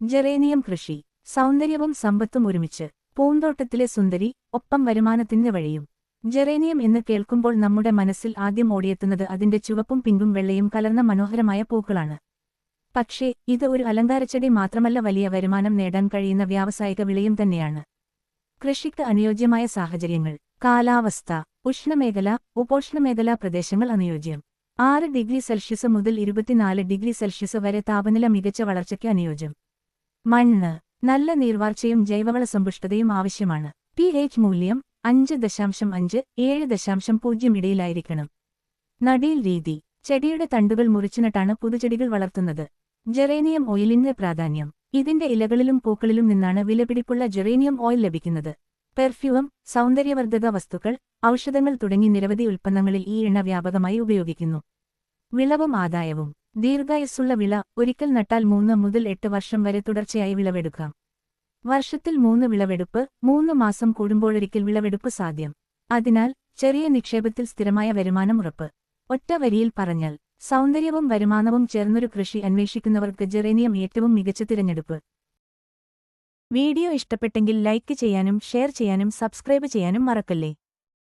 Geranium കൃഷി. സൗന്ദര്യവും സമ്പത്തും ഒരുമിച്ച്. പൂന്തോട്ടത്തിലെ സുന്ദരി, ഒപ്പം വരുമാനത്തിന്റെ വഴിയും. ജെറേനിയം എന്ന് കേൾക്കുമ്പോൾ നമ്മുടെ മനസ്സിൽ ആദ്യം ഓടിയെത്തുന്നത് അതിന്റെ ചുവപ്പും പിങ്കും വെള്ളയും കലർന്ന മനോഹരമായ പൂക്കളാണ്. പക്ഷേ ഇത് ഒരു അലങ്കാരച്ചെടി മാത്രമല്ല, വലിയ വരുമാനം നേടാൻ കഴിയുന്ന വ്യാവസായിക വിളയും തന്നെയാണ്. കൃഷിക്ക് അനുയോജ്യമായ സാഹചര്യങ്ങൾ. കാലാവസ്ഥ. ഉഷ്ണമേഖല, ഉപോഷ്ണമേഖലാ പ്രദേശങ്ങൾ അനുയോജ്യം. 6°C മുതൽ 24°C വരെ താപനില മികച്ച വളർച്ചയ്ക്ക് അനുയോജ്യം. മണ്ണ്. നല്ല നീർവാർച്ചയും ജൈവവള സമ്പുഷ്ടതയും ആവശ്യമാണ്. pH മൂല്യം 5.5-7.0 ഇടയിലായിരിക്കണം. നടീൽ രീതി. ചെടിയുടെ തണ്ടുകൾ മുറിച്ചുനട്ടാണ് പുതുചെടികൾ വളർത്തുന്നത്. ജെറേനിയം ഓയിലിന്റെ പ്രാധാന്യം. ഇതിന്റെ ഇലകളിലും പൂക്കളിലും നിന്നാണ് വിലപിടിപ്പുള്ള ജെറേനിയം ഓയിൽ ലഭിക്കുന്നത്. പെർഫ്യൂം, സൗന്ദര്യവർദ്ധക വസ്തുക്കൾ, ഔഷധങ്ങൾ തുടങ്ങി നിരവധി ഉൽപ്പന്നങ്ങളിൽ ഈ എണ്ണ വ്യാപകമായി ഉപയോഗിക്കുന്നു. വിളവും ആദായവും. ദീർഘായുസ്സുള്ള വിള. ഒരിക്കൽ നട്ടാൽ 3 മുതൽ 8 വർഷം വരെ തുടർച്ചയായി വിളവെടുക്കാം. വർഷത്തിൽ 3 വിളവെടുപ്പ്, 3 മാസം കൂടുമ്പോഴൊരിക്കൽ വിളവെടുപ്പ് സാധ്യം. അതിനാൽ ചെറിയ നിക്ഷേപത്തിൽ സ്ഥിരമായ വരുമാനം ഉറപ്പ്. ഒറ്റ വരിയിൽ പറഞ്ഞാൽ, സൗന്ദര്യവും വരുമാനവും ചേർന്നൊരു കൃഷി അന്വേഷിക്കുന്നവർക്ക് ജെറേനിയം ഏറ്റവും മികച്ച തിരഞ്ഞെടുപ്പ്. വീഡിയോ ഇഷ്ടപ്പെട്ടെങ്കിൽ ലൈക്ക് ചെയ്യാനും ഷെയർ ചെയ്യാനും സബ്സ്ക്രൈബ് ചെയ്യാനും മറക്കല്ലേ.